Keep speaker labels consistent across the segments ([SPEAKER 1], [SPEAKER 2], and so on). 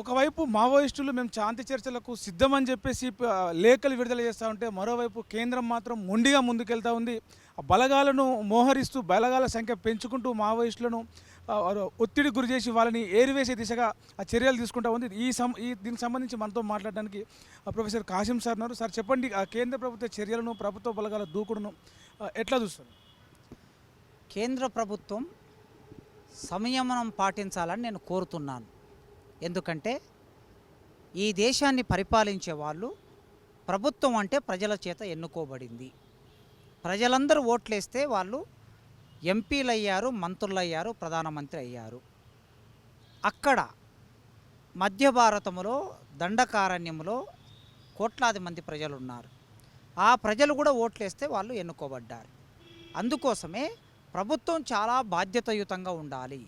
[SPEAKER 1] ఒకవైపు మావోయిస్టులు మేము శాంతి చర్చలకు సిద్ధమని చెప్పేసి లేఖలు విడుదల చేస్తూ ఉంటే, మరోవైపు కేంద్రం మాత్రం మొండిగా ముందుకెళ్తూ ఉంది. ఆ బలగాలను మోహరిస్తూ బలగాల సంఖ్య పెంచుకుంటూ మావోయిస్టులను ఒత్తిడి గురి చేసి వాళ్ళని ఏరివేసే దిశగా ఆ చర్యలు తీసుకుంటూ ఉంది. దీనికి సంబంధించి మనతో మాట్లాడడానికి ప్రొఫెసర్ కాసిం సార్ ఉన్నారు. సార్ చెప్పండి, ఆ కేంద్ర ప్రభుత్వ చర్యలను, ప్రభుత్వ బలగాల దూకుడును ఎట్లా చూస్తారు?
[SPEAKER 2] కేంద్ర ప్రభుత్వం సంయమనం పాటించాలని నేను కోరుతున్నాను. ఎందుకంటే ఈ దేశాన్ని పరిపాలించే వాళ్ళు, ప్రభుత్వం అంటే ప్రజల చేత ఎన్నుకోబడింది. ప్రజలందరూ ఓట్లేస్తే వాళ్ళు ఎంపీలు అయ్యారు, మంత్రులు అయ్యారు, ప్రధానమంత్రి అయ్యారు. అక్కడ మధ్య భారతంలో దండకారణ్యంలో కోట్లాది మంది ప్రజలు ఉన్నారు. ఆ ప్రజలు కూడా ఓట్లేస్తే వాళ్ళు ఎన్నుకోబడ్డారు. అందుకోసమే ప్రభుత్వం చాలా బాధ్యతాయుతంగా ఉండాలి.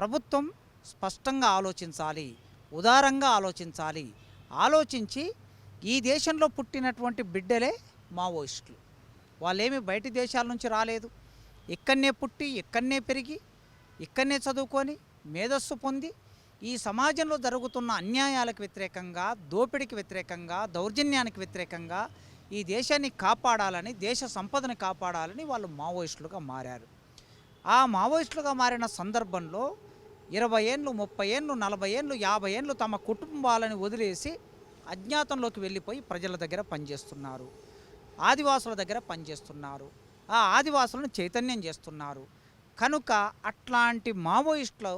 [SPEAKER 2] ప్రభుత్వం స్పష్టంగా ఆలోచించాలి, ఉదారంగా ఆలోచించాలి. ఆలోచించి ఈ దేశంలో పుట్టినటువంటి బిడ్డలే మావోయిస్టులు. వాళ్ళేమి బయటి దేశాల నుంచి రాలేదు. ఇక్కడనే పుట్టి, ఇక్కడనే పెరిగి, ఇక్కడనే చదువుకొని మేధస్సు పొంది ఈ సమాజంలో జరుగుతున్న అన్యాయాలకు వ్యతిరేకంగా, దోపిడీకి వ్యతిరేకంగా, దౌర్జన్యానికి వ్యతిరేకంగా ఈ దేశాన్ని కాపాడాలని, దేశ సంపదను కాపాడాలని వాళ్ళు మావోయిస్టులుగా మారారు. ఆ మావోయిస్టులుగా మారిన సందర్భంలో 20 ఏళ్ళు, 30 ఏళ్ళు, 40 ఏళ్ళు, 50 ఏళ్ళు తమ కుటుంబాలను వదిలేసి అజ్ఞాతంలోకి వెళ్ళిపోయి ప్రజల దగ్గర పనిచేస్తున్నారు. ఆదివాసుల దగ్గర పనిచేస్తున్నారు. ఆ ఆదివాసులను చైతన్యం చేస్తున్నారు. కనుక అట్లాంటి మావోయిస్టులు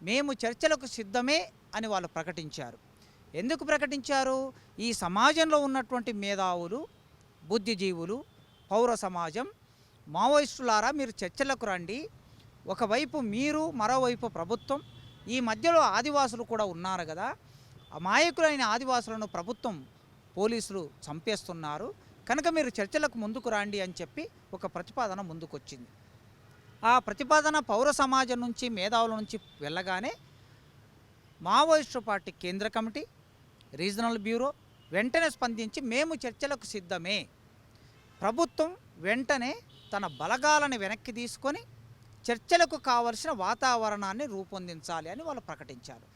[SPEAKER 2] మేము చర్చలకు సిద్ధమే అని వాళ్ళు ప్రకటించారు. ఎందుకు ప్రకటించారు? ఈ సమాజంలో ఉన్నటువంటి మేధావులు, బుద్ధిజీవులు, పౌర సమాజం, మావోయిస్టులారా మీరు చర్చలకు రండి. ఒకవైపు మీరు, మరోవైపు ప్రభుత్వం, ఈ మధ్యలో ఆదివాసులు కూడా ఉన్నారు కదా, అమాయకులైన ఆదివాసులను ప్రభుత్వం, పోలీసులు చంపేస్తున్నారు. కనుక మీరు చర్చలకు ముందుకు రండి అని చెప్పి ఒక ప్రతిపాదన ముందుకొచ్చింది. ఆ ప్రతిపాదన పౌర సమాజం నుంచి, మేధావుల నుంచి వెళ్ళగానే మావోయిస్టు పార్టీ కేంద్ర కమిటీ, రీజనల్ బ్యూరో వెంటనే స్పందించి మేము చర్చలకు సిద్ధమే, ప్రభుత్వం వెంటనే తన బలగాలను వెనక్కి తీసుకొని చర్చలకు కావలసిన వాతావరణాన్ని రూపొందించాలి అని వాళ్ళు ప్రకటించారు.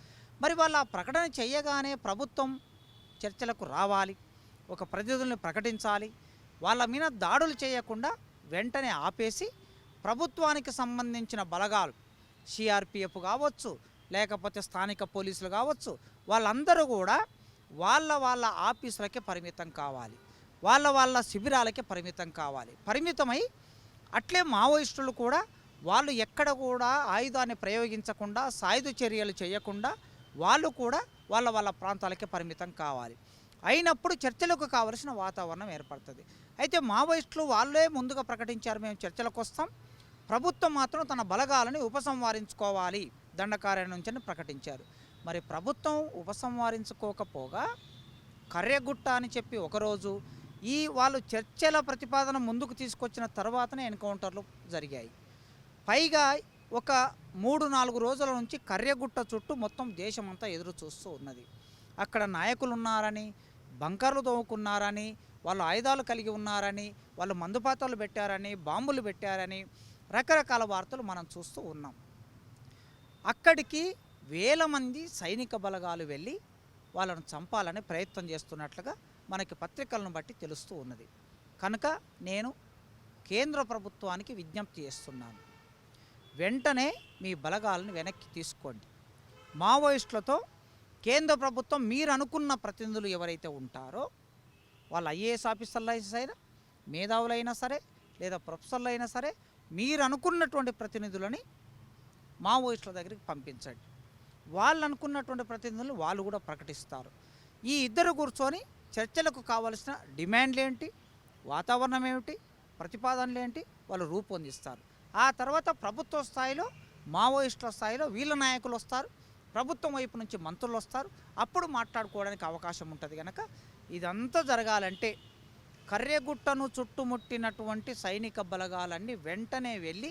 [SPEAKER 2] మరి వాళ్ళు ఆ ప్రకటన చేయగానే ప్రభుత్వం చర్చలకు రావాలి, ఒక ప్రతినిధుల్ని ప్రకటించాలి, వాళ్ళ మీద దాడులు చేయకుండా వెంటనే ఆపేసి ప్రభుత్వానికి సంబంధించిన బలగాలు, సిఆర్పిఎఫ్ కావచ్చు, లేకపోతే స్థానిక పోలీసులు కావచ్చు, వాళ్ళందరూ కూడా వాళ్ళ ఆఫీసులకే పరిమితం కావాలి, వాళ్ళ శిబిరాలకే పరిమితం కావాలి. పరిమితమై అట్లే మావోయిస్టులు కూడా వాళ్ళు ఎక్కడ కూడా ఆయుధాన్ని ప్రయోగించకుండా, సాయుధ చర్యలు చేయకుండా వాళ్ళు కూడా వాళ్ళ ప్రాంతాలకే పరిమితం కావాలి. అయినప్పుడు చర్చలకు కావలసిన వాతావరణం ఏర్పడుతుంది. అయితే మావోయిస్టులు వాళ్ళే ముందుగా ప్రకటించారు, మేము చర్చలకు వస్తాం, ప్రభుత్వం మాత్రం తన బలగాలని ఉపసంహరించుకోవాలి దండకారణ్యం నుంచి ప్రకటించారు. మరి ప్రభుత్వం ఉపసంహరించుకోకపోగా కర్రెగుట్ట అని చెప్పి ఒకరోజు, వాళ్ళు చర్చల ప్రతిపాదన ముందుకు తీసుకొచ్చిన తర్వాతనే ఎన్కౌంటర్లు జరిగాయి. పైగా ఒక 3-4 రోజుల నుంచి కర్రెగుట్ట చుట్టూ మొత్తం దేశమంతా ఎదురు చూస్తూ ఉన్నది. అక్కడ నాయకులు ఉన్నారని, బంకర్లు తవ్వుకున్నారని, వాళ్ళు ఆయుధాలు కలిగి ఉన్నారని, వాళ్ళు మందుపాత్రలు పెట్టారని, బాంబులు పెట్టారని రకరకాల వార్తలు మనం చూస్తూ ఉన్నాం. అక్కడికి వేల మంది సైనిక బలగాలు వెళ్ళి వాళ్ళను చంపాలని ప్రయత్నం చేస్తున్నట్లుగా మనకి పత్రికలను బట్టి తెలుస్తూ ఉన్నది. కనుక నేను కేంద్ర ప్రభుత్వానికి విజ్ఞప్తి చేస్తున్నాను, వెంటనే మీ బలగాలను వెనక్కి తీసుకోండి. మావోయిస్టులతో కేంద్ర ప్రభుత్వం మీరు అనుకున్న ప్రతినిధులు ఎవరైతే ఉంటారో, వాళ్ళ ఐఏఎస్ ఆఫీసర్లు అయినా సరే, మేధావులైనా సరే, లేదా ప్రొఫెసర్లు అయినా సరే, మీరు అనుకున్నటువంటి ప్రతినిధులని మావోయిస్టుల దగ్గరికి పంపించండి. వాళ్ళు అనుకున్నటువంటి ప్రతినిధులను వాళ్ళు కూడా ప్రకటిస్తారు. ఈ ఇద్దరు కూర్చొని చర్చలకు కావలసిన డిమాండ్లు ఏంటి, వాతావరణం ఏమిటి, ప్రతిపాదనలు ఏంటి వాళ్ళు రూపొందిస్తారు. ఆ తర్వాత ప్రభుత్వ స్థాయిలో, మావోయిస్టుల స్థాయిలో వీళ్ళ నాయకులు వస్తారు, ప్రభుత్వం వైపు నుంచి మంత్రులు వస్తారు. అప్పుడు మాట్లాడుకోవడానికి అవకాశం ఉంటుంది. కనుక ఇదంతా జరగాలంటే కర్రెగుట్టను చుట్టుముట్టినటువంటి సైనిక బలగాలన్నీ వెంటనే వెళ్ళి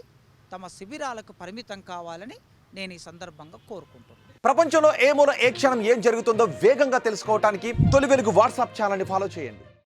[SPEAKER 2] తమ శిబిరాలకు పరిమితం కావాలని నేను ఈ సందర్భంగా కోరుకుంటున్నాను.
[SPEAKER 3] ప్రపంచంలో ఏ మూల ఏ క్షణం ఏం జరుగుతుందో వేగంగా తెలుసుకోవడానికి తొలి వెలుగు వాట్సాప్ ఛానల్ని ఫాలో చేయండి.